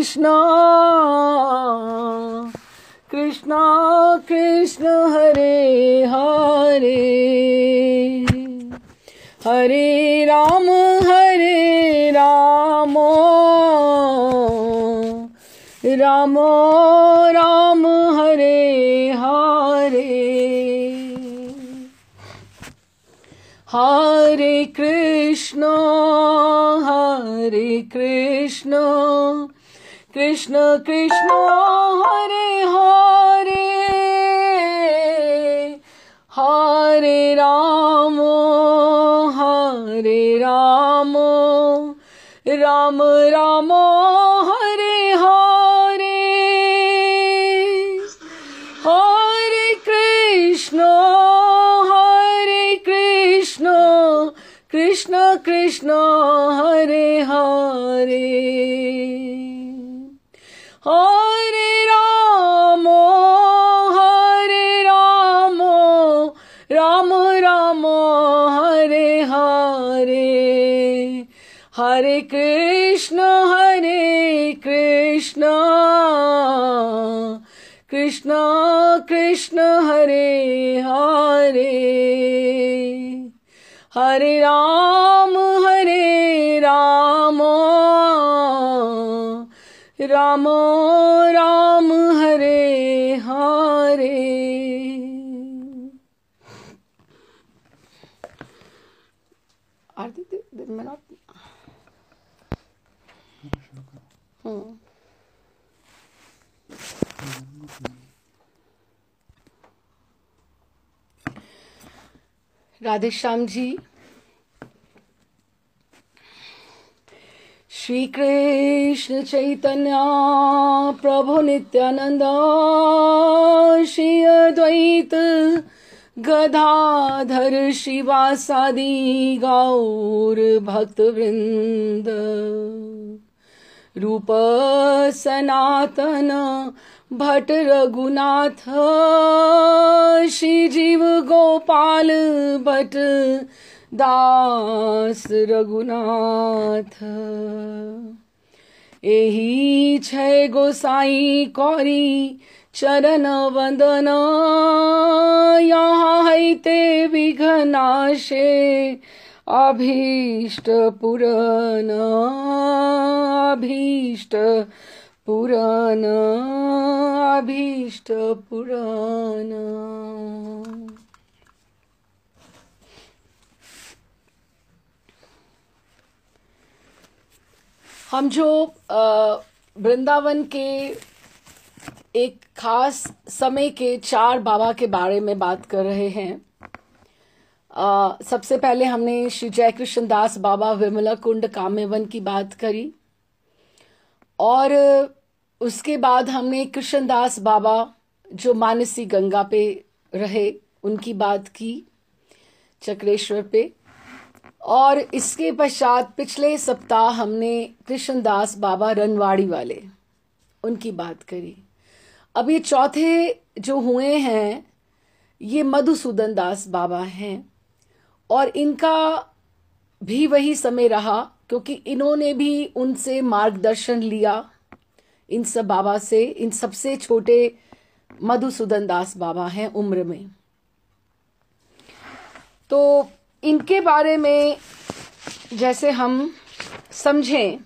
कृष्ण कृष्ण कृष्ण हरे हरे हरे राम राम राम हरे हरे हरे कृष्ण कृष्ण कृष्ण हरे हरे हरे राम राम राम हरे हरे हरे कृष्ण कृष्ण कृष्ण हरे हरे हरे राम राम राम हरे हरे हरे कृष्ण कृष्ण कृष्ण हरे हरे हरे राम राम राम हरे हरे। आरती दिन में ना राधे श्याम जी। श्री कृष्ण चैतन्य प्रभु नित्यानंद श्री अद्वैत गदाधर शिवासादि गौर भक्तवृंद रूप सनातन भट्ट रघुनाथ श्री जीव गोपाल भट्ट दास रघुनाथ एही छय गोसाई कौरी चरण वंदन यहाँ हैते विघ्नाशे अभीष्ट पुराण अभीष्ट पुराण अभीष्ट पुराण। हम जो वृंदावन के एक खास समय के 4 बाबा के बारे में बात कर रहे हैं। सबसे पहले हमने श्री जय कृष्ण दास बाबा विमला कुंड कामेवन की बात करी और उसके बाद हमने कृष्णदास बाबा जो मानसी गंगा पे रहे उनकी बात की चक्रेश्वर पे, और इसके पश्चात पिछले सप्ताह हमने कृष्णदास बाबा रनवाड़ी वाले उनकी बात करी। अब ये चौथे जो हुए हैं ये मधुसूदन दास बाबा हैं और इनका भी वही समय रहा क्योंकि इन्होंने भी उनसे मार्गदर्शन लिया इन सब बाबा से। इन सबसे छोटे मधुसूदन दास बाबा हैं उम्र में। तो इनके बारे में जैसे हम समझें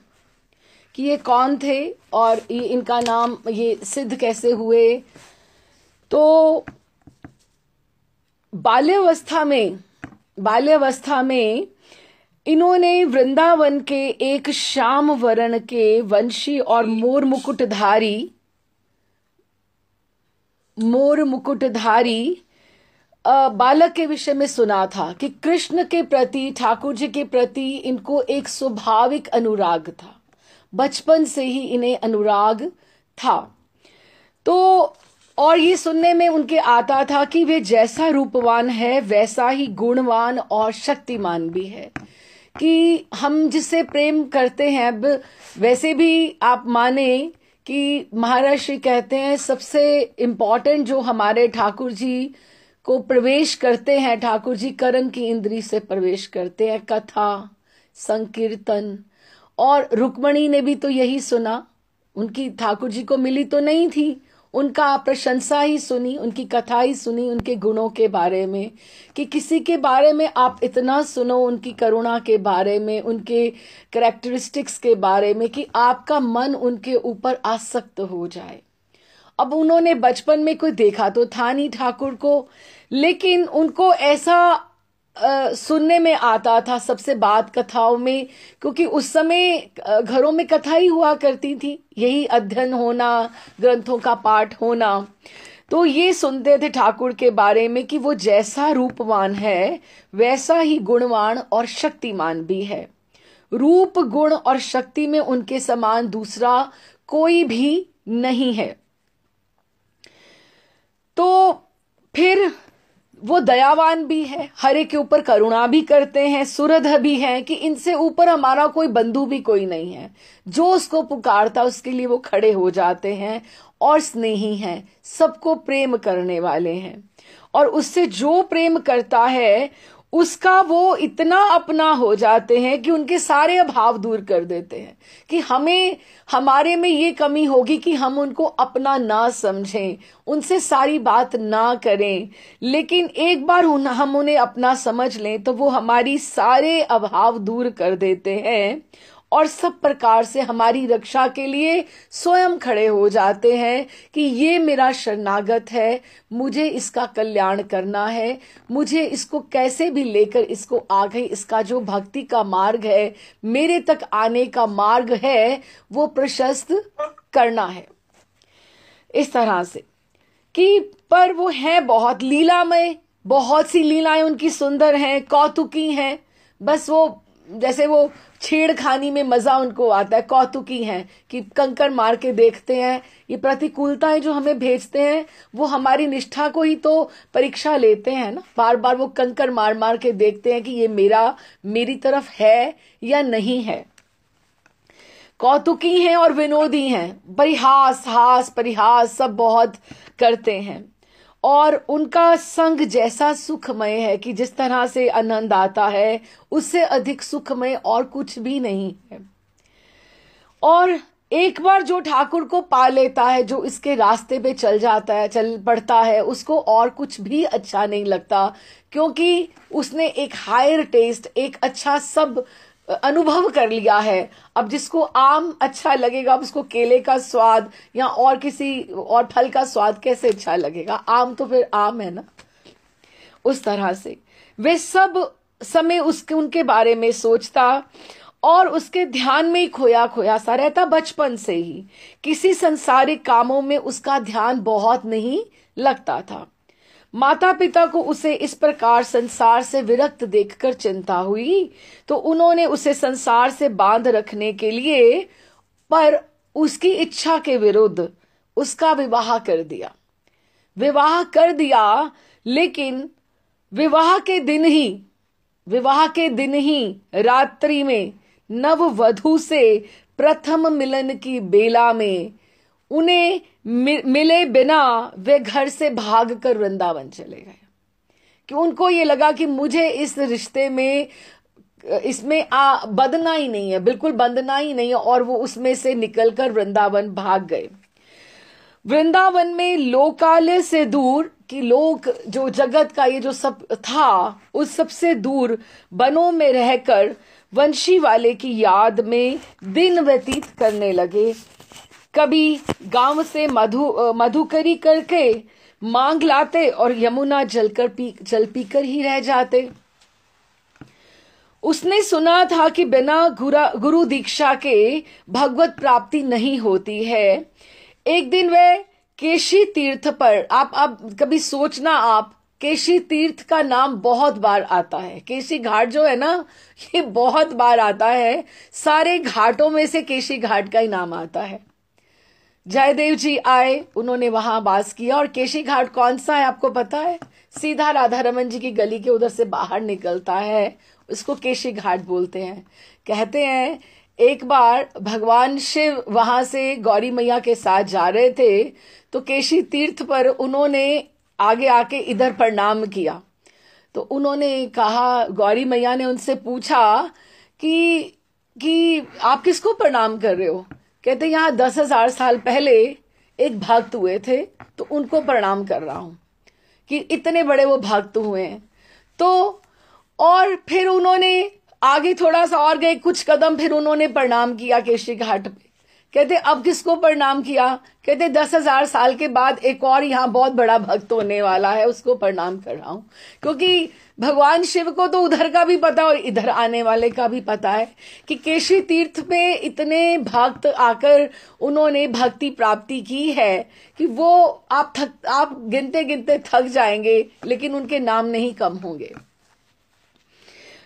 कि ये कौन थे और ये इनका नाम ये सिद्ध कैसे हुए, तो बाल्यावस्था में इन्होंने वृंदावन के एक श्याम वर्ण के वंशी और मोर मुकुटधारी बालक के विषय में सुना था कि कृष्ण के प्रति, ठाकुर जी के प्रति इनको एक स्वाभाविक अनुराग था। बचपन से ही इन्हें अनुराग था। तो और ये सुनने में उनके आता था कि वे जैसा रूपवान है वैसा ही गुणवान और शक्तिमान भी है, कि हम जिससे प्रेम करते हैं। अब वैसे भी आप माने कि महाराज श्री कहते हैं सबसे इम्पोर्टेंट जो हमारे ठाकुर जी को प्रवेश करते हैं, ठाकुर जी कर्म की इंद्री से प्रवेश करते हैं, कथा संकीर्तन। और रुक्मणी ने भी तो यही सुना उनकी ठाकुर जी को मिली तो नहीं थी, उनका प्रशंसा ही सुनी, उनकी कथा ही सुनी, उनके गुणों के बारे में, कि किसी के बारे में आप इतना सुनो, उनकी करुणा के बारे में, उनके कैरेक्टरिस्टिक्स के बारे में, कि आपका मन उनके ऊपर आसक्त हो जाए। अब उन्होंने बचपन में कोई देखा तो था नहीं ठाकुर को, लेकिन उनको ऐसा सुनने में आता था सबसे बात कथाओं में, क्योंकि उस समय घरों में कथा ही हुआ करती थी, यही अध्ययन होना, ग्रंथों का पाठ होना। तो ये सुनते थे ठाकुर के बारे में कि वो जैसा रूपवान है वैसा ही गुणवान और शक्तिमान भी है। रूप, गुण और शक्ति में उनके समान दूसरा कोई भी नहीं है। तो फिर वो दयावान भी है, हर एक के ऊपर करुणा भी करते हैं, सुहृद भी हैं, कि इनसे ऊपर हमारा कोई बंधु भी कोई नहीं है। जो उसको पुकारता उसके लिए वो खड़े हो जाते हैं, और स्नेही हैं, सबको प्रेम करने वाले हैं। और उससे जो प्रेम करता है उसका वो इतना अपना हो जाते हैं कि उनके सारे अभाव दूर कर देते हैं, कि हमें हमारे में ये कमी होगी कि हम उनको अपना ना समझें, उनसे सारी बात ना करें, लेकिन एक बार हम उन्हें अपना समझ लें तो वो हमारी सारे अभाव दूर कर देते हैं, और सब प्रकार से हमारी रक्षा के लिए स्वयं खड़े हो जाते हैं कि ये मेरा शरणागत है, मुझे इसका कल्याण करना है, मुझे इसको कैसे भी लेकर इसको आगे, इसका जो भक्ति का मार्ग है, मेरे तक आने का मार्ग है, वो प्रशस्त करना है। इस तरह से कि पर वो है बहुत लीलामय, बहुत सी लीलाएं उनकी सुंदर हैं, कौतुकी हैं। बस वो जैसे वो छेड़खानी में मजा उनको आता है, कौतुकी हैं, कि कंकर मार के देखते हैं। ये प्रतिकूलताएं जो हमें भेजते हैं वो हमारी निष्ठा को ही तो परीक्षा लेते हैं ना, बार बार वो कंकर मार मार के देखते हैं कि ये मेरी तरफ है या नहीं है। कौतुकी हैं और विनोदी हैं, परिहास, हास परिहास सब बहुत करते हैं, और उनका संग जैसा सुखमय है कि जिस तरह से आनंद आता है उससे अधिक सुखमय और कुछ भी नहीं है। और एक बार जो ठाकुर को पा लेता है, जो इसके रास्ते पे चल जाता है, चल पड़ता है, उसको और कुछ भी अच्छा नहीं लगता, क्योंकि उसने एक हायर टेस्ट, एक अच्छा सब अनुभव कर लिया है। अब जिसको आम अच्छा लगेगा, अब उसको केले का स्वाद या और किसी और फल का स्वाद कैसे अच्छा लगेगा? आम तो फिर आम है ना। उस तरह से वे सब समय उनके बारे में सोचता, और उसके ध्यान में ही खोया खोया सा रहता बचपन से ही। किसी संसारिक कामों में उसका ध्यान बहुत नहीं लगता था। माता पिता को उसे इस प्रकार संसार से विरक्त देखकर चिंता हुई, तो उन्होंने उसे संसार से बांध रखने के लिए, पर उसकी इच्छा के विरुद्ध उसका विवाह कर दिया। लेकिन विवाह के दिन ही रात्रि में नव वधू से प्रथम मिलन की बेला में उन्हें मिले बिना वे घर से भागकर वृंदावन चले गए, कि उनको ये लगा कि मुझे इस रिश्ते में इसमें बंधना ही नहीं है, बिल्कुल बंधना ही नहीं है, और वो उसमें से निकलकर वृंदावन भाग गए। वृंदावन में लोकालय से दूर, कि लोक जो जगत का ये जो सब था उस सब से दूर वनों में रहकर वंशी वाले की याद में दिन व्यतीत करने लगे। कभी गांव से मधुकरी करके मांग लाते और यमुना जल पीकर ही रह जाते। उसने सुना था कि बिना गुरु दीक्षा के भगवत प्राप्ति नहीं होती है। एक दिन वह केशी तीर्थ पर, आप कभी सोचना, आप केशी तीर्थ का नाम बहुत बार आता है। केशी घाट जो है ना, ये बहुत बार आता है, सारे घाटों में से केशी घाट का ही नाम आता है। जयदेव जी आए, उन्होंने वहां वास किया। और केशी घाट कौन सा है आपको पता है? सीधा राधा रमन जी की गली के उधर से बाहर निकलता है, उसको केशी घाट बोलते हैं। कहते हैं एक बार भगवान शिव वहां से गौरी मैया के साथ जा रहे थे, तो केशी तीर्थ पर उन्होंने आगे आके इधर प्रणाम किया। तो उन्होंने कहा, गौरी मैया ने उनसे पूछा कि आप किसको प्रणाम कर रहे हो? कहते यहाँ 10,000 साल पहले एक भक्त हुए थे, तो उनको प्रणाम कर रहा हूं कि इतने बड़े वो भक्त हुए हैं। तो और फिर उन्होंने आगे थोड़ा सा और गए, कुछ कदम, फिर उन्होंने प्रणाम किया केशी घाट पे। कहते अब किसको प्रणाम किया? कहते 10,000 साल के बाद एक और यहाँ बहुत बड़ा भक्त होने वाला है, उसको प्रणाम कर रहा हूं। क्योंकि भगवान शिव को तो उधर का भी पता और इधर आने वाले का भी पता है कि केशी तीर्थ पे इतने भक्त आकर उन्होंने भक्ति प्राप्ति की है कि वो आप गिनते गिनते थक जाएंगे, लेकिन उनके नाम नहीं कम होंगे।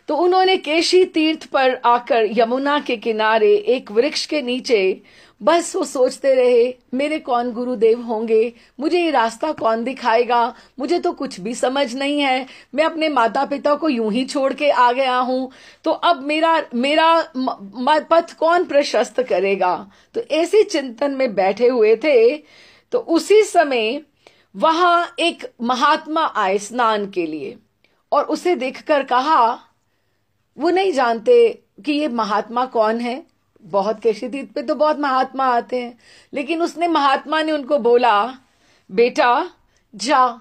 तो उन्होंने केशी तीर्थ पर आकर यमुना के किनारे एक वृक्ष के नीचे बस वो सोचते रहे, मेरे कौन गुरुदेव होंगे, मुझे ये रास्ता कौन दिखाएगा, मुझे तो कुछ भी समझ नहीं है, मैं अपने माता पिता को यूं ही छोड़ के आ गया हूं, तो अब मेरा पथ कौन प्रशस्त करेगा। तो ऐसे चिंतन में बैठे हुए थे। तो उसी समय वहां एक महात्मा आए स्नान के लिए, और उसे देखकर कहा, वो नहीं जानते कि ये महात्मा कौन है। बहुत केशी तीर्थ पे तो बहुत महात्मा आते हैं, लेकिन महात्मा ने उनको बोला, बेटा जा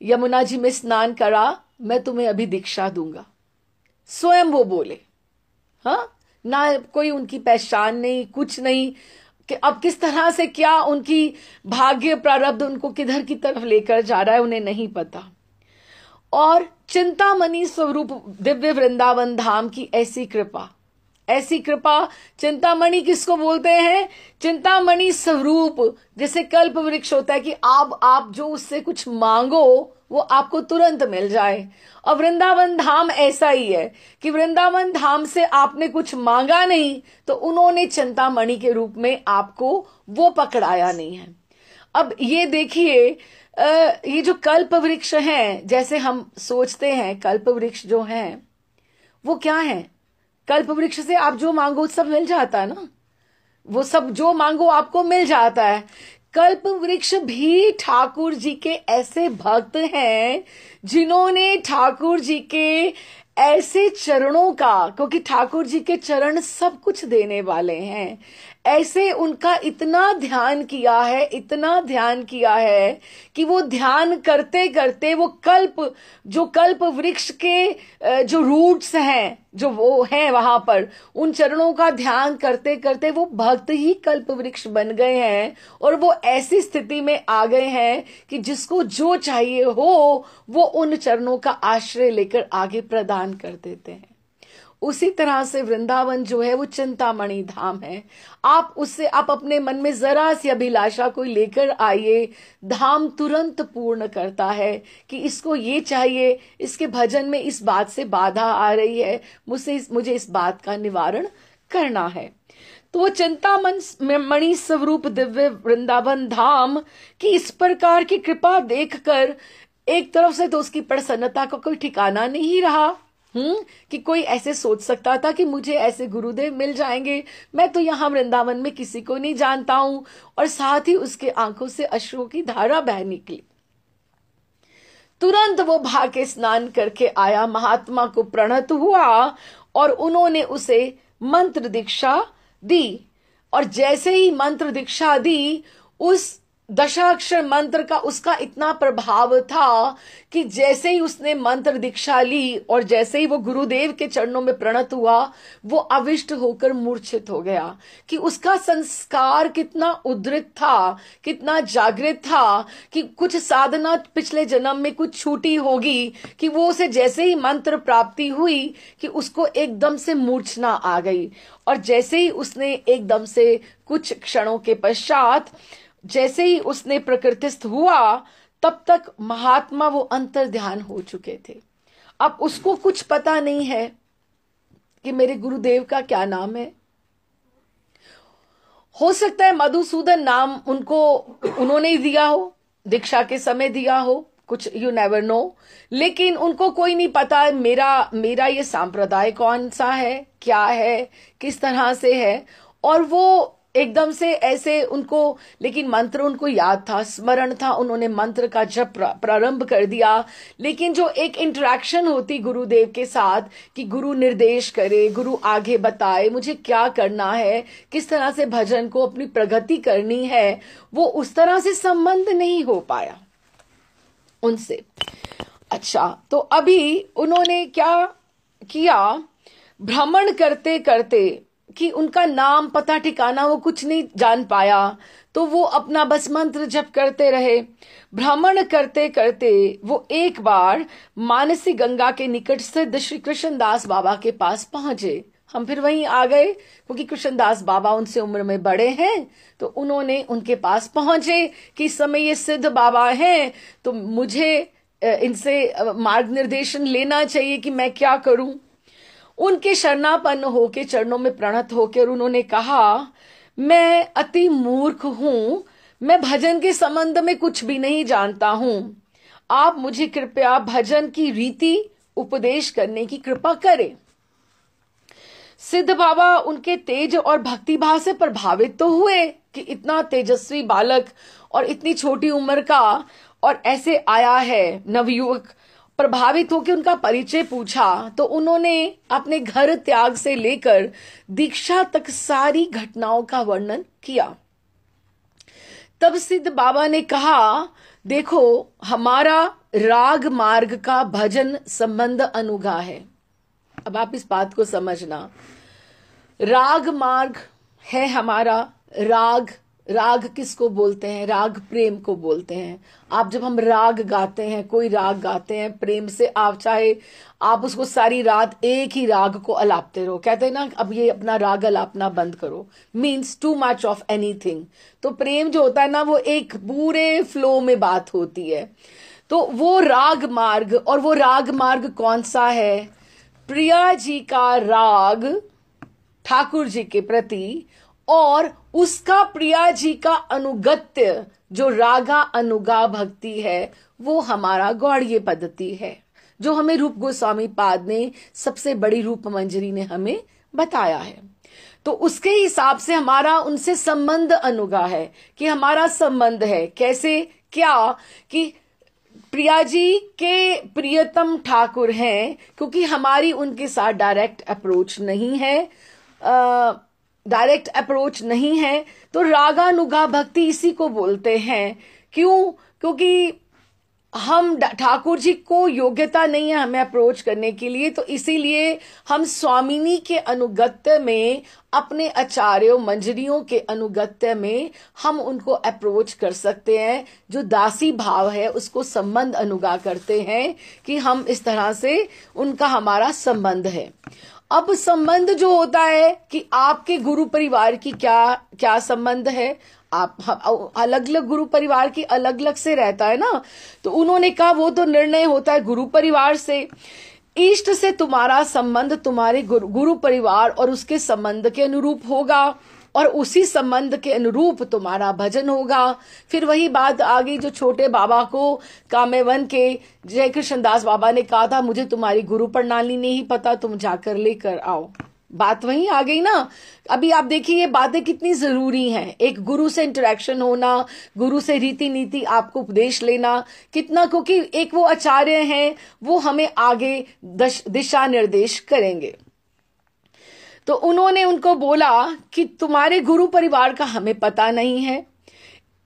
यमुना जी में स्नान करा, मैं तुम्हें अभी दीक्षा दूंगा। स्वयं वो बोले, हाँ, ना कोई उनकी पहचान नहीं, कुछ नहीं कि अब किस तरह से क्या उनकी भाग्य प्रारब्ध उनको किधर की तरफ लेकर जा रहा है, उन्हें नहीं पता। और चिंतामणि स्वरूप दिव्य वृंदावन धाम की ऐसी कृपा, ऐसी कृपा। चिंतामणि किसको बोलते हैं? चिंतामणि स्वरूप, जैसे कल्प वृक्ष होता है कि आप जो उससे कुछ मांगो वो आपको तुरंत मिल जाए। और वृंदावन धाम ऐसा ही है कि वृंदावन धाम से आपने कुछ मांगा नहीं तो उन्होंने चिंतामणि के रूप में आपको वो पकड़ाया नहीं है। अब ये देखिए, ये जो कल्प वृक्ष हैं, जैसे हम सोचते हैं कल्प वृक्ष जो हैं वो क्या है? कल्प वृक्ष से आप जो मांगो सब मिल जाता है ना, वो सब जो मांगो आपको मिल जाता है। कल्प वृक्ष भी ठाकुर जी के ऐसे भक्त हैं जिन्होंने ठाकुर जी के ऐसे चरणों का, क्योंकि ठाकुर जी के चरण सब कुछ देने वाले हैं, ऐसे उनका इतना ध्यान किया है, इतना ध्यान किया है कि वो ध्यान करते करते वो कल्प वृक्ष के जो रूट्स हैं, जो वो हैं वहां पर, उन चरणों का ध्यान करते करते वो भक्त ही कल्प वृक्ष बन गए हैं। और वो ऐसी स्थिति में आ गए हैं कि जिसको जो चाहिए हो वो उन चरणों का आश्रय लेकर आगे प्रदान कर देते हैं। उसी तरह से वृंदावन जो है वो चिंतामणि धाम है। आप अपने मन में जरा सी अभिलाषा कोई लेकर आइए, धाम तुरंत पूर्ण करता है कि इसको ये चाहिए, इसके भजन में इस बात से बाधा आ रही है, मुझे इस बात का निवारण करना है। तो वो चिंतामणि स्वरूप दिव्य वृंदावन धाम की इस प्रकार की कृपा देखकर एक तरफ से तो उसकी प्रसन्नता का कोई ठिकाना नहीं रहा कि कोई ऐसे सोच सकता था कि मुझे ऐसे गुरुदेव मिल जाएंगे, मैं तो यहाँ वृंदावन में किसी को नहीं जानता हूं। और साथ ही उसके आंखों से अश्रुओं की धारा बह निकली। तुरंत वो भाग के स्नान करके आया, महात्मा को प्रणत हुआ और उन्होंने उसे मंत्र दीक्षा दी। और जैसे ही मंत्र दीक्षा दी, उस दशाक्षर मंत्र का उसका इतना प्रभाव था कि जैसे ही उसने मंत्र दीक्षा ली और जैसे ही वो गुरुदेव के चरणों में प्रणत हुआ, वो अविष्ट होकर मूर्छित हो गया। कि उसका संस्कार कितना उद्धृत था, कितना जागृत था कि कुछ साधना पिछले जन्म में कुछ छूटी होगी कि वो उसे जैसे ही मंत्र प्राप्ति हुई कि उसको एकदम से मूर्छना आ गई। और जैसे ही उसने एकदम से कुछ क्षणों के पश्चात जैसे ही उसने प्रकृतिस्थ हुआ, तब तक महात्मा वो अंतर ध्यान हो चुके थे। अब उसको कुछ पता नहीं है कि मेरे गुरुदेव का क्या नाम है। हो सकता है मधुसूदन नाम उन्होंने ही दिया हो, दीक्षा के समय दिया हो, कुछ यू नेवर नो। लेकिन उनको कोई नहीं पता मेरा ये सांप्रदाय कौन सा है, क्या है, किस तरह से है। और वो एकदम से ऐसे उनको, लेकिन मंत्र उनको याद था, स्मरण था, उन्होंने मंत्र का जप प्रारंभ कर दिया। लेकिन जो एक इंटरेक्शन होती गुरुदेव के साथ कि गुरु निर्देश करे, गुरु आगे बताए मुझे क्या करना है, किस तरह से भजन को अपनी प्रगति करनी है, वो उस तरह से संबंध नहीं हो पाया उनसे। अच्छा, तो अभी उन्होंने क्या किया, भ्रमण करते करते कि उनका नाम पता ठिकाना वो कुछ नहीं जान पाया, तो वो अपना बस मंत्र जप करते रहे। भ्रमण करते करते वो एक बार मानसी गंगा के निकट स्थित श्री कृष्णदास बाबा के पास पहुंचे। हम फिर वहीं आ गए क्योंकि कृष्णदास बाबा उनसे उम्र में बड़े हैं, तो उन्होंने उनके पास पहुंचे कि इस समय ये सिद्ध बाबा हैं, तो मुझे इनसे मार्ग निर्देशन लेना चाहिए कि मैं क्या करूं। उनके शरणापन्न होके, चरणों में प्रणत होकर उन्होंने कहा, मैं अति मूर्ख हूं, मैं भजन के संबंध में कुछ भी नहीं जानता हूं, आप मुझे कृपया भजन की रीति उपदेश करने की कृपा करें। सिद्ध बाबा उनके तेज और भक्ति भाव से प्रभावित तो हुए कि इतना तेजस्वी बालक और इतनी छोटी उम्र का और ऐसे आया है नवयुवक। प्रभावित होकर उनका परिचय पूछा, तो उन्होंने अपने घर त्याग से लेकर दीक्षा तक सारी घटनाओं का वर्णन किया। तब सिद्ध बाबा ने कहा, देखो हमारा राग मार्ग का भजन संबंध अनुगा है। अब आप इस बात को समझना, राग मार्ग है हमारा। राग, राग किसको बोलते हैं? राग प्रेम को बोलते हैं। आप जब हम राग गाते हैं, कोई राग गाते हैं प्रेम से, आप चाहे आप उसको सारी रात एक ही राग को अलापते रहो, कहते हैं ना अब ये अपना राग अलापना बंद करो, means too much of anything. तो प्रेम जो होता है ना, वो एक पूरे फ्लो में बात होती है। तो वो राग मार्ग, और वो राग मार्ग कौन सा है? प्रिया जी का राग ठाकुर जी के प्रति, और उसका प्रिया जी का अनुगत्य जो रागा अनुगा भक्ति है, वो हमारा गौड़ीय पद्धति है, जो हमें रूप गोस्वामी पाद ने, सबसे बड़ी रूप मंजरी ने हमें बताया है। तो उसके हिसाब से हमारा उनसे संबंध अनुगा है कि हमारा संबंध है कैसे, क्या कि प्रिया जी के प्रियतम ठाकुर हैं, क्योंकि हमारी उनके साथ डायरेक्ट अप्रोच नहीं है, डायरेक्ट अप्रोच नहीं है। तो रागानुगा भक्ति इसी को बोलते हैं। क्यों? क्योंकि हम ठाकुर जी को योग्यता नहीं है हमें अप्रोच करने के लिए, तो इसीलिए हम स्वामिनी के अनुगत्य में, अपने आचार्यों मंजरियों के अनुगत्य में हम उनको अप्रोच कर सकते हैं। जो दासी भाव है उसको संबंध अनुगा करते हैं कि हम इस तरह से उनका हमारा संबंध है। अब संबंध जो होता है कि आपके गुरु परिवार की क्या क्या संबंध है, आप अलग अलग गुरु परिवार की अलग अलग से रहता है ना, तो उन्होंने कहा वो तो निर्णय होता है गुरु परिवार से। इष्ट से तुम्हारा संबंध तुम्हारे गुरु परिवार और उसके संबंध के अनुरूप होगा, और उसी संबंध के अनुरूप तुम्हारा भजन होगा। फिर वही बात आ गई जो छोटे बाबा को कामेवन के जय कृष्णदास बाबा ने कहा था, मुझे तुम्हारी गुरु प्रणाली नहीं पता, तुम जाकर लेकर आओ। बात वहीं आ गई ना। अभी आप देखिए ये बातें कितनी जरूरी हैं, एक गुरु से इंटरेक्शन होना, गुरु से रीति नीति आपको उपदेश लेना कितना, क्योंकि एक वो आचार्य हैं, वो हमें आगे दिशा निर्देश करेंगे। तो उन्होंने उनको बोला कि तुम्हारे गुरु परिवार का हमें पता नहीं है,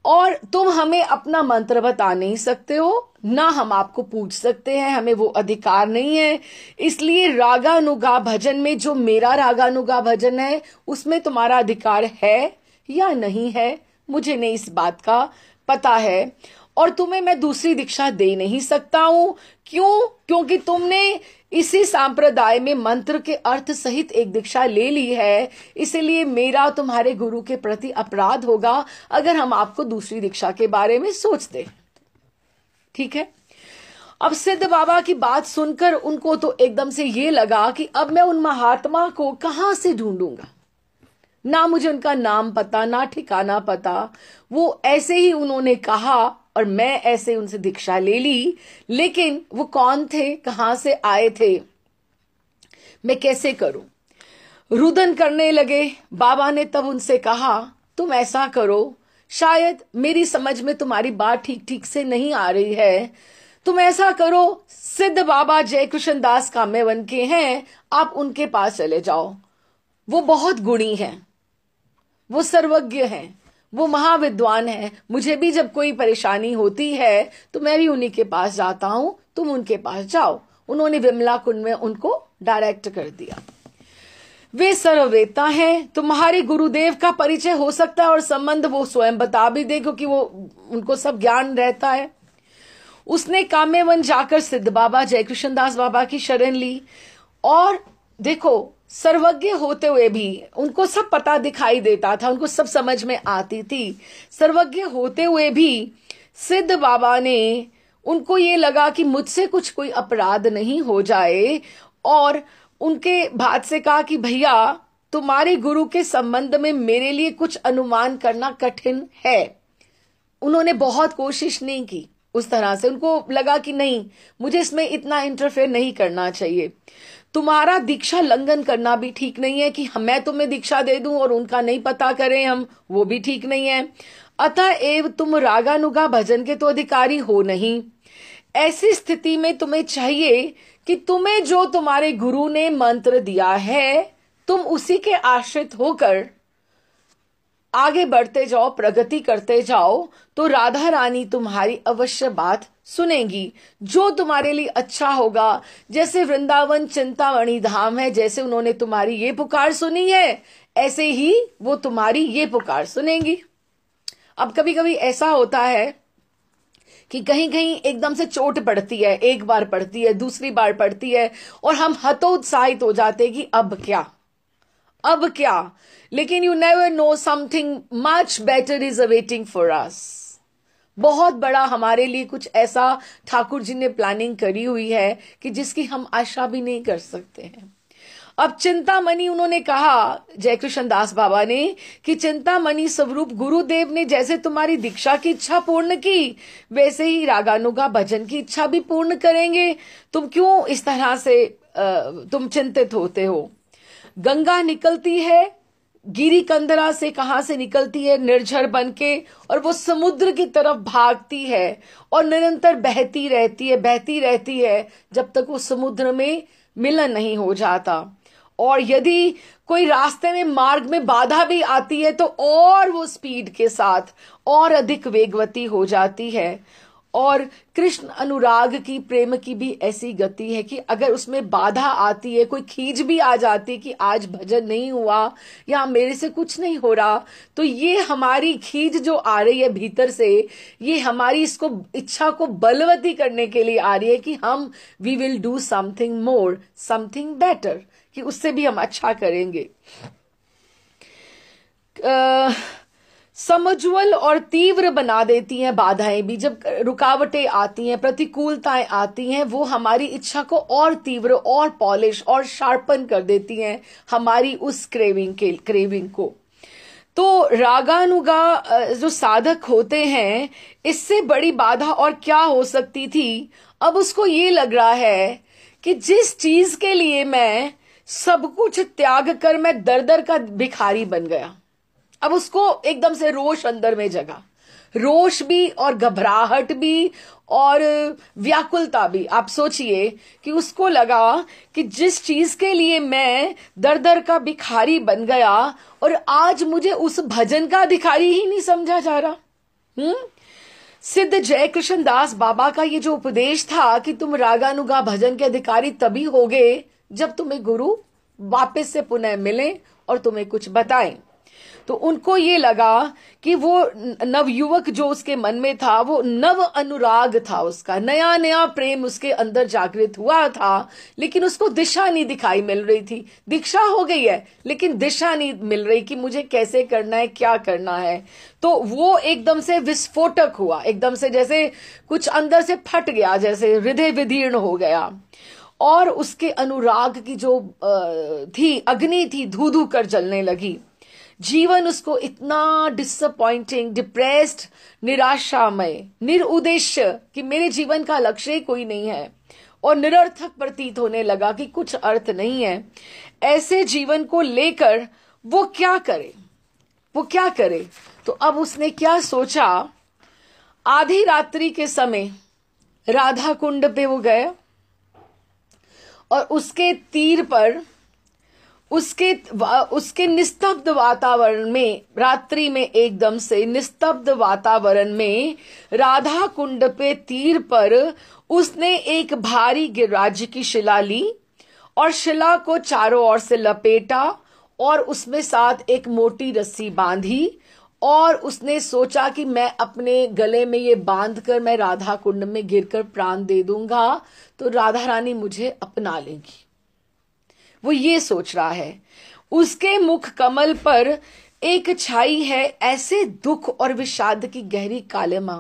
और तुम हमें अपना मंत्र बता नहीं सकते हो, ना हम आपको पूछ सकते हैं, हमें वो अधिकार नहीं है। इसलिए रागानुगा भजन में, जो मेरा रागानुगा भजन है, उसमें तुम्हारा अधिकार है या नहीं है, मुझे नहीं इस बात का पता है, और तुम्हें मैं दूसरी दीक्षा दे नहीं सकता हूं। क्यों? क्योंकि तुमने इसी सांप्रदाय में मंत्र के अर्थ सहित एक दीक्षा ले ली है, इसलिए मेरा तुम्हारे गुरु के प्रति अपराध होगा अगर हम आपको दूसरी दीक्षा के बारे में सोचते। ठीक है। अब सिद्ध बाबा की बात सुनकर उनको तो एकदम से ये लगा कि अब मैं उन महात्मा को कहां से ढूंढूंगा, ना मुझे उनका नाम पता, ना ठिकाना पता। वो ऐसे ही उन्होंने कहा और मैं ऐसे उनसे दीक्षा ले ली, लेकिन वो कौन थे, कहां से आए थे, मैं कैसे करूं? रुदन करने लगे। बाबा ने तब उनसे कहा, तुम ऐसा करो, शायद मेरी समझ में तुम्हारी बात ठीक ठीक से नहीं आ रही है, तुम ऐसा करो, सिद्ध बाबा जय कृष्ण दास काम्यवन के हैं, आप उनके पास चले जाओ। वो बहुत गुणी हैं, वो सर्वज्ञ हैं, वो महाविद्वान हैं। मुझे भी जब कोई परेशानी होती है तो मैं भी उन्हीं के पास जाता हूं, तुम उनके पास जाओ। उन्होंने विमला कुंड में उनको डायरेक्ट कर दिया। वे सर्ववेता हैं, तुम्हारे गुरुदेव का परिचय हो सकता है और संबंध वो स्वयं बता भी दे, क्योंकि वो उनको सब ज्ञान रहता है। उसने काम्यवन जाकर सिद्ध बाबा जय कृष्ण दास बाबा की शरण ली। और देखो, सर्वज्ञ होते हुए भी उनको सब पता दिखाई देता था, उनको सब समझ में आती थी। सर्वज्ञ होते हुए भी सिद्ध बाबा ने, उनको ये लगा कि मुझसे कुछ कोई अपराध नहीं हो जाए, और उनके भात से कहा कि भैया, तुम्हारे गुरु के संबंध में मेरे लिए कुछ अनुमान करना कठिन है। उन्होंने बहुत कोशिश नहीं की उस तरह से, उनको लगा कि नहीं, मुझे इसमें इतना इंटरफेयर नहीं करना चाहिए। तुम्हारा दीक्षा लंघन करना भी ठीक नहीं है कि मैं तुम्हें दीक्षा दे दूं और उनका नहीं पता करें हम, वो भी ठीक नहीं है। अतएव तुम रागानुगा भजन के तो अधिकारी हो नहीं। ऐसी स्थिति में तुम्हें चाहिए कि तुम्हें जो तुम्हारे गुरु ने मंत्र दिया है, तुम उसी के आश्रित होकर आगे बढ़ते जाओ, प्रगति करते जाओ, तो राधा रानी तुम्हारी अवश्य बात सुनेंगी, जो तुम्हारे लिए अच्छा होगा। जैसे वृंदावन चिंतामणि धाम है, जैसे उन्होंने तुम्हारी ये पुकार सुनी है, ऐसे ही वो तुम्हारी ये पुकार सुनेंगी। अब कभी कभी ऐसा होता है कि कहीं कहीं एकदम से चोट पड़ती है, एक बार पड़ती है, दूसरी बार पड़ती है, और हम हतोत्साहित हो जाते हैं कि अब क्या, अब क्या। लेकिन you never know, something much better is awaiting for us. बहुत बड़ा हमारे लिए कुछ ऐसा ठाकुर जी ने प्लानिंग करी हुई है कि जिसकी हम आशा भी नहीं कर सकते हैं। अब चिंतामणि, उन्होंने कहा जय कृष्ण दास बाबा ने कि चिंतामणि स्वरूप गुरुदेव ने जैसे तुम्हारी दीक्षा की इच्छा पूर्ण की, वैसे ही रागानुगा भजन की इच्छा भी पूर्ण करेंगे। तुम क्यों इस तरह से तुम चिंतित होते हो? गंगा निकलती है गिरी कंदरा से, कहां से निकलती है? निर्झर बनके, और वो समुद्र की तरफ भागती है और निरंतर बहती रहती है, बहती रहती है, जब तक वो समुद्र में मिलन नहीं हो जाता। और यदि कोई रास्ते में मार्ग में बाधा भी आती है तो और वो स्पीड के साथ और अधिक वेगवती हो जाती है। और कृष्ण अनुराग की, प्रेम की भी ऐसी गति है कि अगर उसमें बाधा आती है, कोई खींच भी आ जाती है कि आज भजन नहीं हुआ या मेरे से कुछ नहीं हो रहा, तो ये हमारी खींच जो आ रही है भीतर से, ये हमारी इसको इच्छा को बलवती करने के लिए आ रही है कि हम we will do something more, something better, कि उससे भी हम अच्छा करेंगे। समज्वल और तीव्र बना देती हैं बाधाएं भी। जब रुकावटें आती हैं, प्रतिकूलताएं आती हैं, वो हमारी इच्छा को और तीव्र और पॉलिश और शार्पन कर देती हैं, हमारी उस क्रेविंग को। तो रागानुगा जो साधक होते हैं, इससे बड़ी बाधा और क्या हो सकती थी? अब उसको ये लग रहा है कि जिस चीज के लिए मैं सब कुछ त्याग कर मैं दर दर का भिखारी बन गया, अब उसको एकदम से रोष अंदर में जगा, रोष भी और घबराहट भी और व्याकुलता भी। आप सोचिए कि उसको लगा कि जिस चीज के लिए मैं दर दर का भिखारी बन गया, और आज मुझे उस भजन का अधिकारी ही नहीं समझा जा रहा। सिद्ध जय कृष्ण दास बाबा का ये जो उपदेश था कि तुम रागानुगा भजन के अधिकारी तभी होगे जब तुम्हें गुरु वापस से पुनः मिले और तुम्हें कुछ बताएं। तो उनको ये लगा कि वो नवयुवक जो उसके मन में था, वो नव अनुराग था, उसका नया नया प्रेम उसके अंदर जागृत हुआ था, लेकिन उसको दिशा नहीं दिखाई मिल रही थी। दीक्षा हो गई है लेकिन दिशा नहीं मिल रही कि मुझे कैसे करना है, क्या करना है। तो वो एकदम से विस्फोटक हुआ, एकदम से जैसे कुछ अंदर से फट गया, जैसे हृदय विदीर्ण हो गया। और उसके अनुराग की जो थी अग्नि थी, धू धू कर जलने लगी। जीवन उसको इतना डिसअपॉइंटिंग, डिप्रेस्ड, निराशामय, निरुद्देश्य कि मेरे जीवन का लक्ष्य ही कोई नहीं है, और निरर्थक प्रतीत होने लगा कि कुछ अर्थ नहीं है। ऐसे जीवन को लेकर वो क्या करे? वो क्या करे? तो अब उसने क्या सोचा, आधी रात्रि के समय राधा कुंड पे वो गए और उसके तीर पर उसके निस्तब्ध वातावरण में, रात्रि में एकदम से निस्तब्ध वातावरण में राधा कुंड पे तीर पर उसने एक भारी गिरिराज की शिला ली और शिला को चारों ओर से लपेटा और उसमें साथ एक मोटी रस्सी बांधी और उसने सोचा कि मैं अपने गले में ये बांध कर मैं राधा कुंड में गिरकर प्राण दे दूंगा तो राधा रानी मुझे अपना लेंगी। वो ये सोच रहा है। उसके मुख कमल पर एक छाई है ऐसे दुख और विषाद की गहरी कालिमा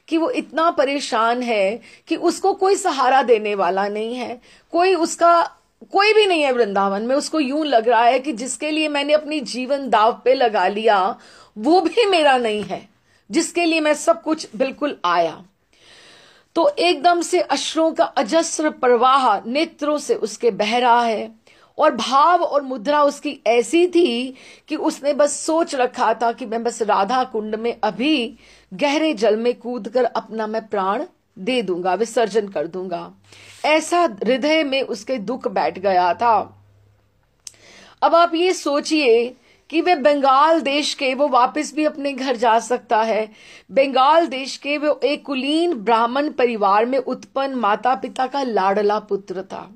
कि वो इतना परेशान है कि उसको कोई सहारा देने वाला नहीं है, कोई भी नहीं है वृंदावन में। उसको यूं लग रहा है कि जिसके लिए मैंने अपनी जीवन दाव पे लगा लिया वो भी मेरा नहीं है, जिसके लिए मैं सब कुछ बिल्कुल आया। तो एकदम से अश्रुओं का अजस्र प्रवाह नेत्रों से उसके बह रहा है और भाव और मुद्रा उसकी ऐसी थी कि उसने बस सोच रखा था कि मैं बस राधा कुंड में अभी गहरे जल में कूदकर अपना मैं प्राण दे दूंगा, विसर्जन कर दूंगा। ऐसा हृदय में उसके दुख बैठ गया था। अब आप ये सोचिए कि वे बंगाल देश के, वो वापस भी अपने घर जा सकता है, बंगाल देश के वो एक कुलीन ब्राह्मण परिवार में उत्पन्न माता पिता का लाडला पुत्र था,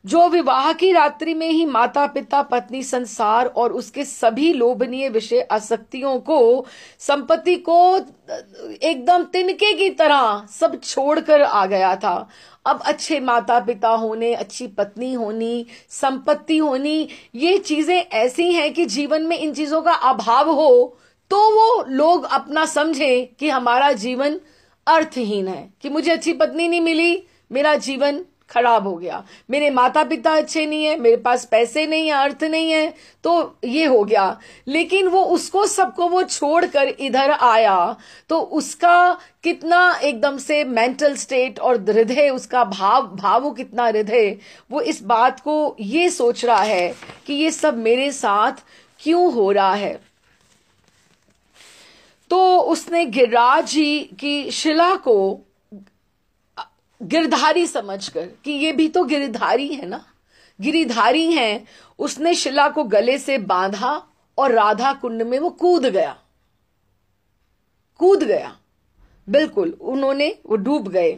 जो विवाह की रात्रि में ही माता पिता पत्नी संसार और उसके सभी लोभनीय विषय आसक्तियों को, संपत्ति को एकदम तिनके की तरह सब छोड़कर आ गया था। अब अच्छे माता पिता होने, अच्छी पत्नी होनी, संपत्ति होनी, ये चीजें ऐसी हैं कि जीवन में इन चीजों का अभाव हो तो वो लोग अपना समझे कि हमारा जीवन अर्थहीन है, कि मुझे अच्छी पत्नी नहीं मिली, मेरा जीवन खराब हो गया, मेरे माता पिता अच्छे नहीं है, मेरे पास पैसे नहीं है, अर्थ नहीं है, तो ये हो गया। लेकिन वो उसको सबको वो छोड़कर इधर आया तो उसका कितना एकदम से मेंटल स्टेट और हृदय, उसका भाव कितना हृदय, वो इस बात को ये सोच रहा है कि ये सब मेरे साथ क्यों हो रहा है। तो उसने गिरिराज जी की शिला को गिरधारी समझकर कि ये भी तो गिरधारी है ना, गिरिधारी हैं, उसने शिला को गले से बांधा और राधा कुंड में वो कूद गया बिल्कुल, वो डूब गए।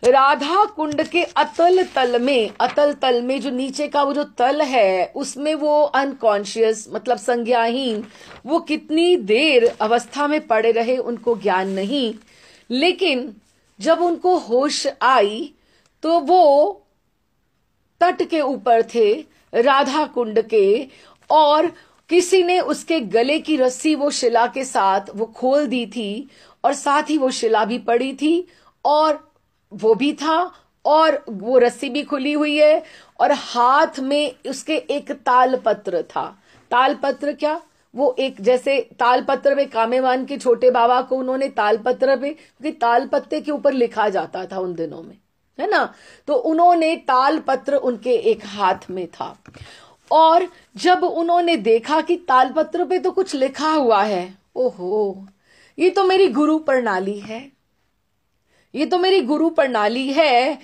राधा कुंड के अतल तल में जो नीचे का वो जो तल है उसमें वो अनकॉन्शियस, मतलब संज्ञाहीन, वो कितनी देर अवस्था में पड़े रहे उनको ज्ञान नहीं। लेकिन जब उनको होश आई तो वो तट के ऊपर थे राधा कुंड के, और किसी ने उसके गले की रस्सी वो शिला के साथ वो खोल दी थी और साथ ही वो शिला भी पड़ी थी और वो भी था और वो रस्सी भी खुली हुई है और हाथ में उसके एक तालपत्र था। तालपत्र क्या, वो एक जैसे तालपत्र में कामेवान के छोटे बाबा को उन्होंने तालपत्र पे, क्योंकि तालपत्ते के ऊपर लिखा जाता था उन दिनों में, है ना, तो उन्होंने तालपत्र उनके एक हाथ में था। और जब उन्होंने देखा कि तालपत्र पे तो कुछ लिखा हुआ है, ओहो, ये तो मेरी गुरु प्रणाली है, ये तो मेरी गुरु प्रणाली है।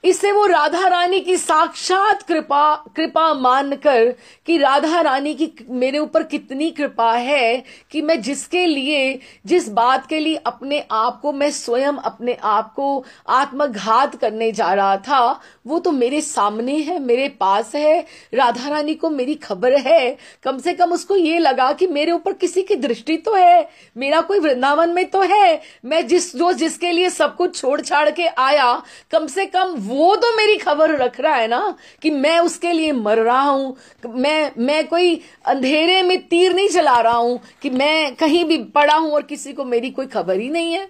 इससे वो राधा रानी की साक्षात कृपा मानकर कि राधा रानी की मेरे ऊपर कितनी कृपा है कि मैं जिसके लिए, जिस बात के लिए अपने आप को, मैं स्वयं अपने आप को आत्मघात करने जा रहा था, वो तो मेरे सामने है, मेरे पास है। राधा रानी को मेरी खबर है, कम से कम उसको ये लगा कि मेरे ऊपर किसी की दृष्टि तो है, मेरा कोई वृंदावन में तो है, मैं जिसके लिए सब कुछ छोड़ छाड़ के आया, कम से कम वो तो मेरी खबर रख रहा है ना कि मैं उसके लिए मर रहा हूं। मैं कोई अंधेरे में तीर नहीं चला रहा हूं कि मैं कहीं भी पड़ा हूं और किसी को मेरी कोई खबर ही नहीं है।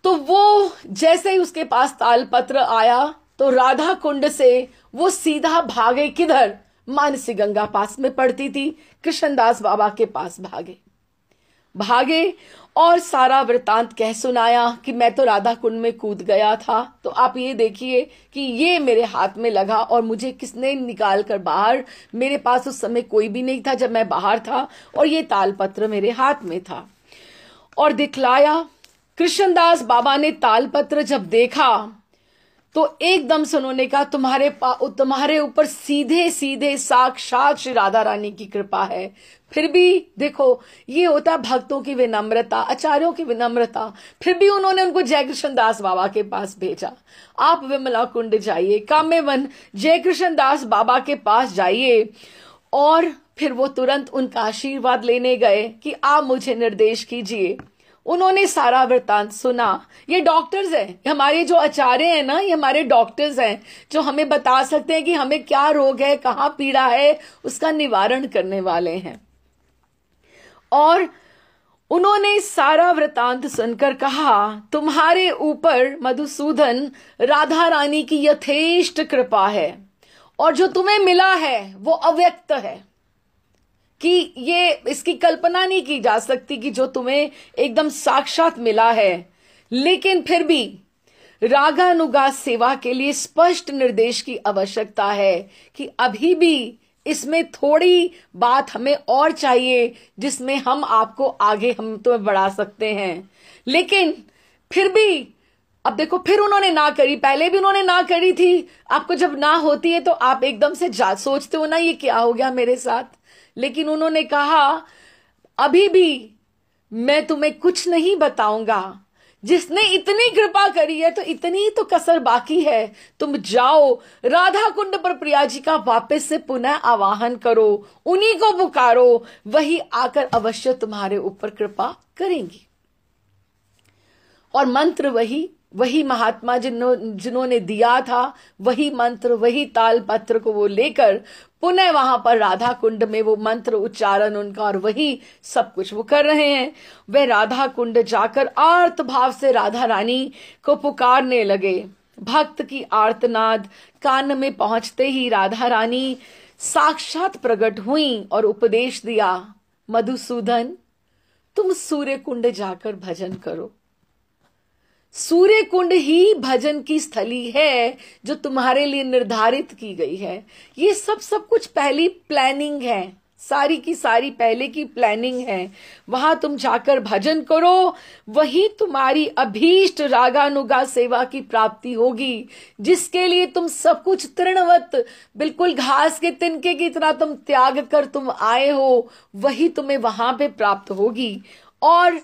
तो वो जैसे ही उसके पास तालपत्र आया तो राधा कुंड से वो सीधा भागे, किधर, मानसी गंगा पास में पड़ती थी, कृष्णदास बाबा के पास भागे। भागे और सारा वृतांत कह सुनाया कि मैं तो राधा कुंड में कूद गया था। तो आप ये देखिए कि ये मेरे हाथ में लगा और मुझे किसने निकाल कर बाहर, मेरे पास उस समय कोई भी नहीं था जब मैं बाहर था, और ये तालपत्र मेरे हाथ में था और दिखलाया। कृष्णदास बाबा ने तालपत्र जब देखा तो एकदम से उन्होंने कहा, तुम्हारे ऊपर सीधे सीधे साक्षात श्री राधा रानी की कृपा है। फिर भी देखो, ये होता है भक्तों की विनम्रता, आचार्यों की विनम्रता। फिर भी उन्होंने उनको जय कृष्णदास बाबा के पास भेजा। आप विमला कुंड जाइए, काम्यवन जय कृष्णदास बाबा के पास जाइए। और फिर वो तुरंत उनका आशीर्वाद लेने गए कि आप मुझे निर्देश कीजिए। उन्होंने सारा वृतांत सुना। ये डॉक्टर्स हैं, हमारे जो आचार्य हैं ना, ये हमारे डॉक्टर्स हैं जो हमें बता सकते हैं कि हमें क्या रोग है, कहाँ पीड़ा है, उसका निवारण करने वाले हैं। और उन्होंने सारा वृतांत सुनकर कहा, तुम्हारे ऊपर मधुसूदन राधा रानी की यथेष्ट कृपा है और जो तुम्हें मिला है वो अव्यक्त है, कि ये इसकी कल्पना नहीं की जा सकती कि जो तुम्हें एकदम साक्षात मिला है। लेकिन फिर भी रागानुगा सेवा के लिए स्पष्ट निर्देश की आवश्यकता है कि अभी भी इसमें थोड़ी बात हमें और चाहिए जिसमें हम आपको आगे हम तुम्हें बढ़ा सकते हैं। लेकिन फिर भी अब देखो, फिर उन्होंने ना करी। पहले भी उन्होंने ना करी थी। आपको जब ना होती है तो आप एकदम से सोचते हो ना, ये क्या हो गया मेरे साथ। लेकिन उन्होंने कहा, अभी भी मैं तुम्हें कुछ नहीं बताऊंगा। जिसने इतनी कृपा करी है तो इतनी ही तो कसर बाकी है। तुम जाओ, राधा कुंड पर प्रिया जी का वापस से पुनः आवाहन करो, उन्हीं को पुकारो, वही आकर अवश्य तुम्हारे ऊपर कृपा करेंगी। और मंत्र वही महात्मा जिन्होंने दिया था, वही मंत्र, वही ताल पत्र को वो लेकर पुनः वहां पर राधा कुंड में वो मंत्र उच्चारण उनका और वही सब कुछ वो कर रहे हैं। वे राधा कुंड जाकर आर्त भाव से राधा रानी को पुकारने लगे। भक्त की आर्तनाद कान में पहुंचते ही राधा रानी साक्षात प्रकट हुई और उपदेश दिया, मधुसूदन तुम सूर्य कुंड जाकर भजन करो। सूर्य कुंड ही भजन की स्थली है जो तुम्हारे लिए निर्धारित की गई है। ये सब कुछ पहली प्लानिंग है, सारी की सारी पहले की प्लानिंग है। वहां तुम जाकर भजन करो, वही तुम्हारी अभीष्ट रागानुगा सेवा की प्राप्ति होगी, जिसके लिए तुम सब कुछ तृणवत बिल्कुल घास के तिनके की तरह तुम त्याग कर तुम आए हो, वही तुम्हें वहां पे प्राप्त होगी। और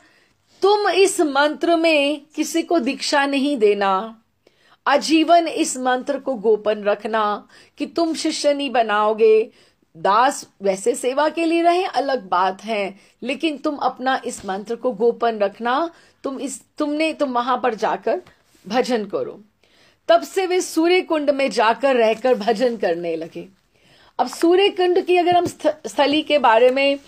तुम इस मंत्र में किसी को दीक्षा नहीं देना, आजीवन इस मंत्र को गोपन रखना कि तुम शिष्य नहीं बनाओगे। दास वैसे सेवा के लिए रहे अलग बात है, लेकिन तुम अपना इस मंत्र को गोपन रखना। तुम वहां पर जाकर भजन करो। तब से वे सूर्य कुंड में जाकर रहकर भजन करने लगे। अब सूर्य कुंड की अगर हम स्थली के बारे में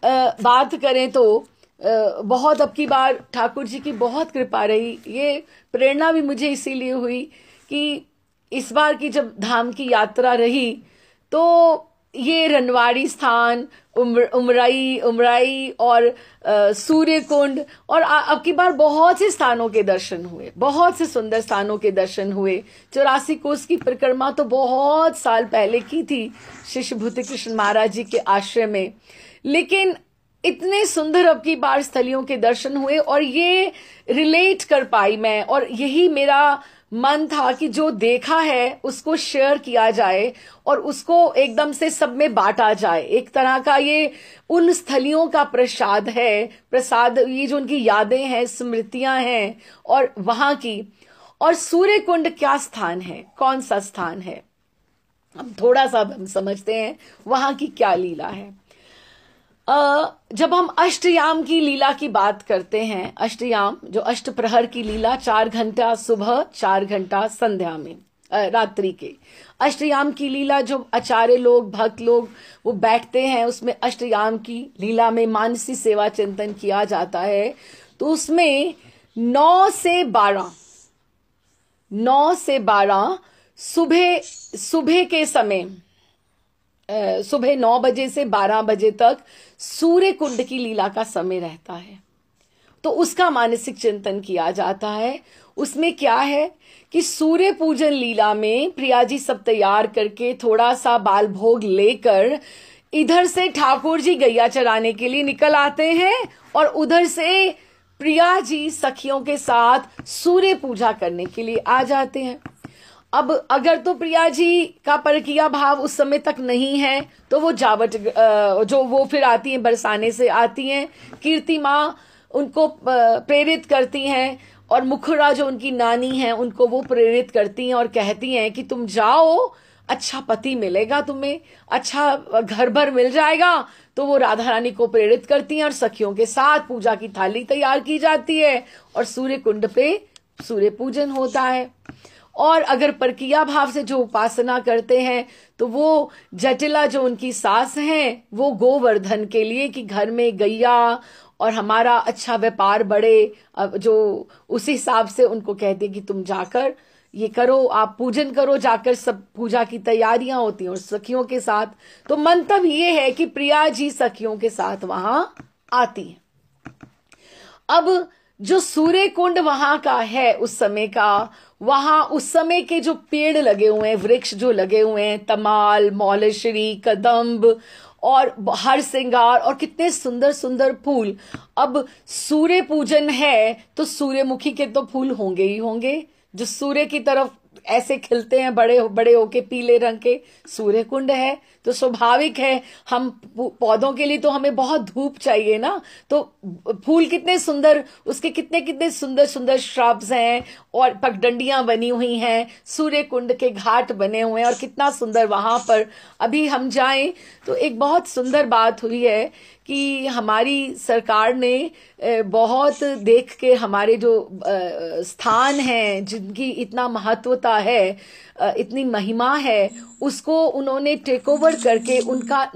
बात करें तो बहुत अब की बार ठाकुर जी की बहुत कृपा रही। ये प्रेरणा भी मुझे इसीलिए हुई कि इस बार की जब धाम की यात्रा रही तो ये रनवाड़ी स्थान, उमराई और सूर्य कुंड और अब की बार बहुत से स्थानों के दर्शन हुए, बहुत से सुंदर स्थानों के दर्शन हुए। 84 कोस की परिक्रमा तो बहुत साल पहले की थी शिष्य भूति कृष्ण महाराज जी के आश्रय में, लेकिन इतने सुंदर अब की बार स्थलियों के दर्शन हुए और ये रिलेट कर पाई मैं। और यही मेरा मन था कि जो देखा है उसको शेयर किया जाए और उसको एकदम से सब में बांटा जाए। एक तरह का ये उन स्थलियों का प्रसाद है, ये जो उनकी यादें हैं, स्मृतियां हैं और वहां की। और सूर्य कुंड क्या स्थान है, कौन सा स्थान है, हम थोड़ा सा हम समझते हैं वहां की क्या लीला है। जब हम अष्टयाम की लीला की बात करते हैं, अष्टयाम जो अष्ट प्रहर की लीला, 4 घंटा सुबह 4 घंटा संध्या में रात्रि के अष्टयाम की लीला, जो आचार्य लोग भक्त लोग वो बैठते हैं उसमें अष्टयाम की लीला में मानसी सेवा चिंतन किया जाता है। तो उसमें 9 से 12 सुबह के समय सुबह 9 बजे से 12 बजे तक सूर्य कुंड की लीला का समय रहता है। तो उसका मानसिक चिंतन किया जाता है। उसमें क्या है कि सूर्य पूजन लीला में प्रिया जी सब तैयार करके थोड़ा सा बाल भोग लेकर इधर से ठाकुर जी गैया चराने के लिए निकल आते हैं और उधर से प्रिया जी सखियों के साथ सूर्य पूजा करने के लिए आ जाते हैं। अब अगर तो प्रिया जी का परकिया भाव उस समय तक नहीं है तो वो जावट जो वो फिर आती हैं, बरसाने से आती हैं। कीर्ति माँ उनको प्रेरित करती हैं और मुखरा जो उनकी नानी है उनको वो प्रेरित करती हैं और कहती हैं कि तुम जाओ, अच्छा पति मिलेगा तुम्हें, अच्छा घर भर मिल जाएगा। तो वो राधा रानी को प्रेरित करती हैं और सखियों के साथ पूजा की थाली तैयार की जाती है और सूर्य कुंड पे सूर्य पूजन होता है। और अगर परकिया भाव से जो उपासना करते हैं तो वो जटिला जो उनकी सास हैं वो गोवर्धन के लिए कि घर में गैया और हमारा अच्छा व्यापार बढ़े, जो उस हिसाब से उनको कहते हैं कि तुम जाकर ये करो, आप पूजन करो, जाकर सब पूजा की तैयारियां होती हैं और सखियों के साथ। तो मंतव्य ये है कि प्रिया जी सखियों के साथ वहां आती हैं। अब जो सूर्य कुंड वहां का है उस समय का, वहां उस समय के जो पेड़ लगे हुए हैं, वृक्ष जो लगे हुए हैं, तमाल, मौलश्री, कदम्ब और हर श्रृंगार और कितने सुंदर सुंदर फूल। अब सूर्य पूजन है तो सूर्यमुखी के तो फूल होंगे ही होंगे जो सूर्य की तरफ ऐसे खिलते हैं, बड़े बड़े होके पीले रंग के। सूर्य कुंड है तो स्वाभाविक है, हम पौधों के लिए तो हमें बहुत धूप चाहिए ना, तो फूल कितने सुंदर, उसके कितने कितने सुंदर सुंदर श्रब्स हैं और पगडंडियां बनी हुई हैं, सूर्य कुंड के घाट बने हुए हैं और कितना सुंदर वहां पर अभी हम जाएं तो एक बहुत सुंदर बात हुई है कि हमारी सरकार ने बहुत देख के हमारे जो स्थान हैं जिनकी इतना महत्वता है, इतनी महिमा है, उसको उन्होंने टेक ओवर करके उनका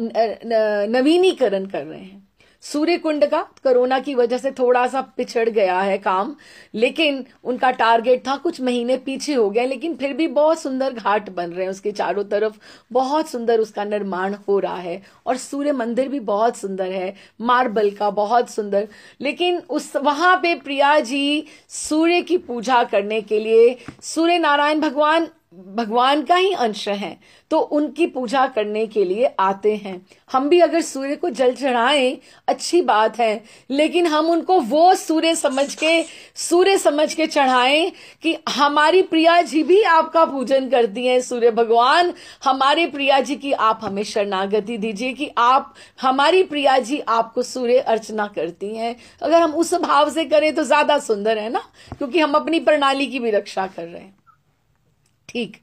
नवीनीकरण कर रहे हैं। सूर्य कुंड का कोरोना की वजह से थोड़ा सा पिछड़ गया है काम, लेकिन उनका टारगेट था, कुछ महीने पीछे हो गए, लेकिन फिर भी बहुत सुंदर घाट बन रहे हैं उसके चारों तरफ, बहुत सुंदर उसका निर्माण हो रहा है और सूर्य मंदिर भी बहुत सुंदर है, मार्बल का, बहुत सुंदर। लेकिन उस वहां पे प्रिया जी सूर्य की पूजा करने के लिए, सूर्य नारायण भगवान का ही अंश है तो उनकी पूजा करने के लिए आते हैं। हम भी अगर सूर्य को जल चढ़ाएं अच्छी बात है, लेकिन हम उनको वो सूर्य समझ के चढ़ाएं कि हमारी प्रिया जी भी आपका पूजन करती हैं। सूर्य भगवान, हमारे प्रिया जी की आप हमें शरणागति दीजिए कि आप, हमारी प्रिया जी आपको सूर्य अर्चना करती हैं। अगर हम उस भाव से करें तो ज्यादा सुंदर है ना, क्योंकि हम अपनी प्रणाली की भी रक्षा कर रहे हैं। ठीक,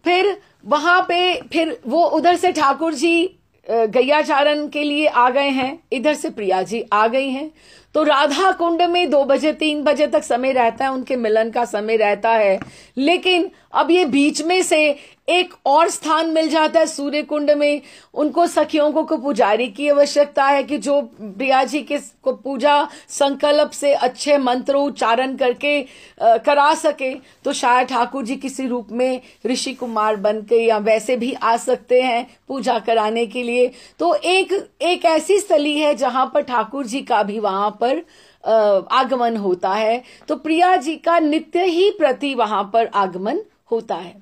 फिर वहां पे फिर वो उधर से ठाकुर जी गैयाचारण के लिए आ गए हैं, इधर से प्रिया जी आ गई हैं। तो राधा कुंड में 2 बजे 3 बजे तक समय रहता है, उनके मिलन का समय रहता है। लेकिन अब ये बीच में से एक और स्थान मिल जाता है सूर्य कुंड में। उनको सखियों को पुजारी की आवश्यकता है कि जो प्रिया जी के को पूजा संकल्प से अच्छे मंत्र उच्चारण करके करा सके। तो शायद ठाकुर जी किसी रूप में ऋषि कुमार बन के या वैसे भी आ सकते हैं पूजा कराने के लिए। तो एक ऐसी स्थली है जहां पर ठाकुर जी का भी वहां पर आगमन होता है। तो प्रिया जी का नित्य ही प्रति वहां पर आगमन होता है।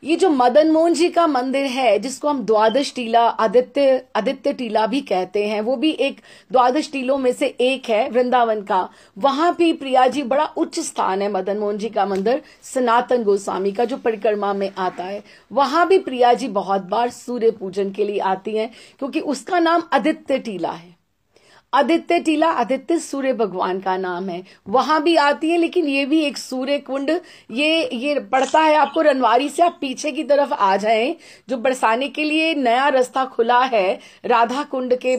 ये जो मदन मोहन जी का मंदिर है, जिसको हम द्वादश टीला आदित्य टीला भी कहते हैं, वो भी एक द्वादश टीलों में से एक है वृंदावन का। वहां भी प्रिया जी बड़ा उच्च स्थान है। मदन मोहन जी का मंदिर सनातन गोस्वामी का जो परिक्रमा में आता है, वहां भी प्रिया जी बहुत बार सूर्य पूजन के लिए आती हैं, क्योंकि उसका नाम आदित्य टीला है। आदित्य टीला, आदित्य सूर्य भगवान का नाम है, वहां भी आती है। लेकिन ये भी एक सूर्य कुंड, ये पड़ता है आपको रनवारी से। आप पीछे की तरफ आ जाएं, जो बरसाने के लिए नया रास्ता खुला है राधा कुंड के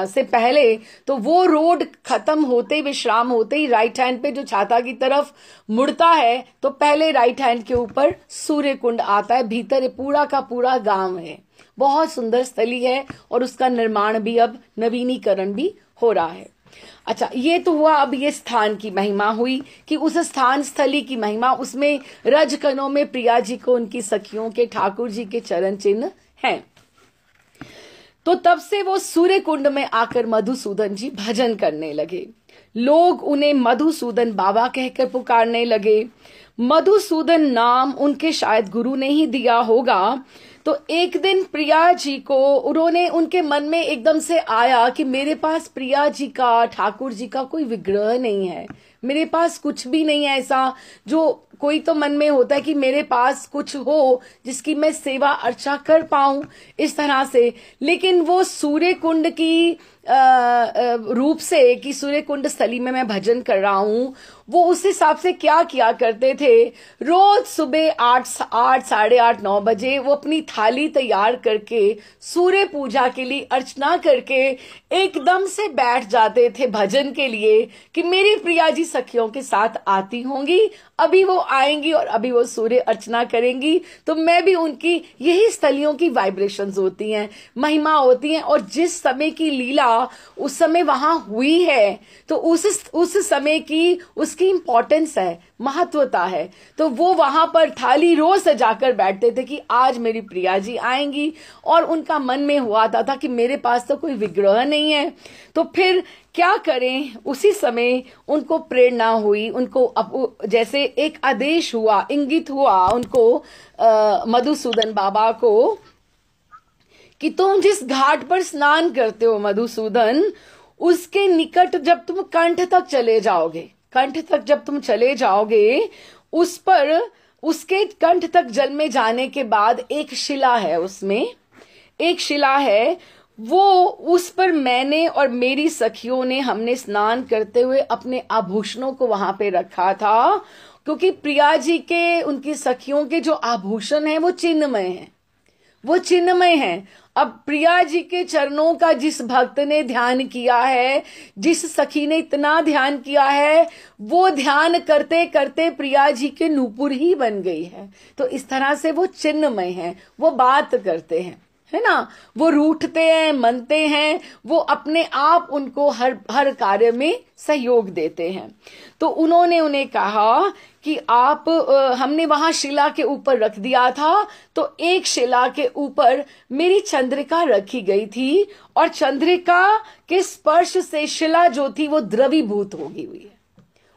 से पहले, तो वो रोड खत्म होते ही, विश्राम होते ही राइट हैंड पे जो छाता की तरफ मुड़ता है, तो पहले राइट हैंड के ऊपर सूर्य कुंड आता है। भीतर पूरा का पूरा गांव है, बहुत सुंदर स्थली है और उसका निर्माण भी अब नवीनीकरण भी हो रहा है। अच्छा, ये तो हुआ। अब ये स्थान की महिमा हुई कि उस स्थान स्थली की महिमा, उसमें रजकनों में प्रिया जी को उनकी सखियों के ठाकुर जी के चरण चिन्ह हैं। तो तब से वो सूर्य कुंड में आकर मधुसूदन जी भजन करने लगे। लोग उन्हें मधुसूदन बाबा कहकर पुकारने लगे। मधुसूदन नाम उनके शायद गुरु ने ही दिया होगा। तो एक दिन प्रिया जी को उन्होंने, उनके मन में एकदम से आया कि मेरे पास प्रिया जी का, ठाकुर जी का कोई विग्रह नहीं है, मेरे पास कुछ भी नहीं है ऐसा, जो कोई तो मन में होता है कि मेरे पास कुछ हो जिसकी मैं सेवा अर्चा कर पाऊं इस तरह से। लेकिन वो सूर्य कुंड की रूप से कि सूर्य कुंड स्थली में मैं भजन कर रहा हूं, वो उस हिसाब से क्या किया करते थे, रोज सुबह 8, 8:30, 9 बजे वो अपनी थाली तैयार करके सूर्य पूजा के लिए अर्चना करके एकदम से बैठ जाते थे भजन के लिए कि मेरी प्रिया जी सखियों के साथ आती होंगी, अभी वो आएंगी और अभी वो सूर्य अर्चना करेंगी, तो मैं भी उनकी, यही स्थलियों की वाइब्रेशंस होती हैं, महिमा होती हैं। और जिस समय की लीला उस समय वहां हुई है, तो उस समय की उसकी इंपॉर्टेंस है, महत्वता है। तो वो वहां पर थाली रोज सजाकर बैठते थे कि आज मेरी प्रिया जी आएंगी, और उनका मन में हुआ था कि मेरे पास तो कोई विग्रह नहीं है, तो फिर क्या करें। उसी समय उनको प्रेरणा हुई, उनको जैसे एक आदेश हुआ, इंगित हुआ उनको, मधुसूदन बाबा को, कि तुम जिस घाट पर स्नान करते हो मधुसूदन, उसके निकट जब तुम कंठ तक चले जाओगे, कंठ तक जब तुम चले जाओगे, उस पर, उसके कंठ तक जल में जाने के बाद एक शिला है, उसमें एक शिला है, वो उस पर मैंने और मेरी सखियों ने, हमने स्नान करते हुए अपने आभूषणों को वहां पे रखा था, क्योंकि प्रिया जी के, उनकी सखियों के जो आभूषण हैं वो चिन्हमय हैं, वो चिन्हमय हैं। अब प्रिया जी के चरणों का जिस भक्त ने ध्यान किया है, जिस सखी ने इतना ध्यान किया है, वो ध्यान करते करते प्रिया जी के नूपुर ही बन गई है। तो इस तरह से वो चिन्हमय हैं, वो बात करते हैं, है ना, वो रूठते हैं, मनते हैं, वो अपने आप उनको हर कार्य में सहयोग देते हैं। तो उन्होंने उन्हें कहा कि आप, हमने वहां शिला के ऊपर रख दिया था, तो एक शिला के ऊपर मेरी चंद्रिका रखी गई थी, और चंद्रिका के स्पर्श से शिला जो थी वो द्रवीभूत होगी हुई है,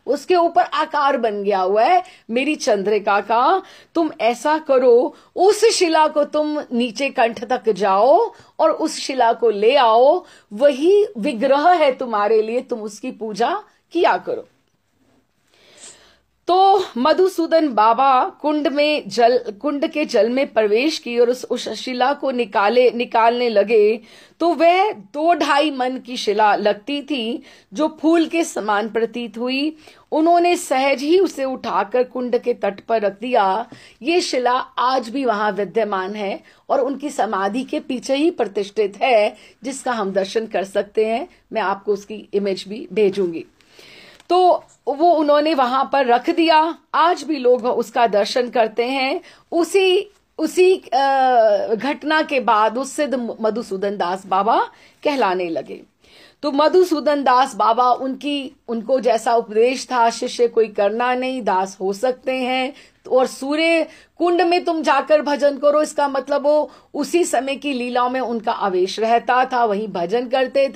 उसके ऊपर आकार बन गया हुआ है मेरी चंद्रिका का। तुम ऐसा करो, उस शिला को तुम नीचे कंठ तक जाओ और उस शिला को ले आओ, वही विग्रह है तुम्हारे लिए, तुम उसकी पूजा किया करो। तो मधुसूदन बाबा कुंड के जल में प्रवेश की और उस शिला को निकालने लगे, तो वह 2-2.5 मन की शिला लगती थी, जो फूल के समान प्रतीत हुई। उन्होंने सहज ही उसे उठाकर कुंड के तट पर रख दिया। ये शिला आज भी वहां विद्यमान है और उनकी समाधि के पीछे ही प्रतिष्ठित है, जिसका हम दर्शन कर सकते हैं। मैं आपको उसकी इमेज भी भेजूंगी। तो वो उन्होंने वहां पर रख दिया, आज भी लोग उसका दर्शन करते हैं। उसी घटना के बाद उस सिद्ध मधुसूदन दास बाबा कहलाने लगे। तो मधुसूदन दास बाबा, उनको जैसा उपदेश था, शिष्य कोई करना नहीं, दास हो सकते हैं। और सूर्य कुंड में तुम जाकर भजन करो, इसका मतलब वो उसी समय की लीलाओं में उनका आवेश रहता था, वहीं भजन करते थे।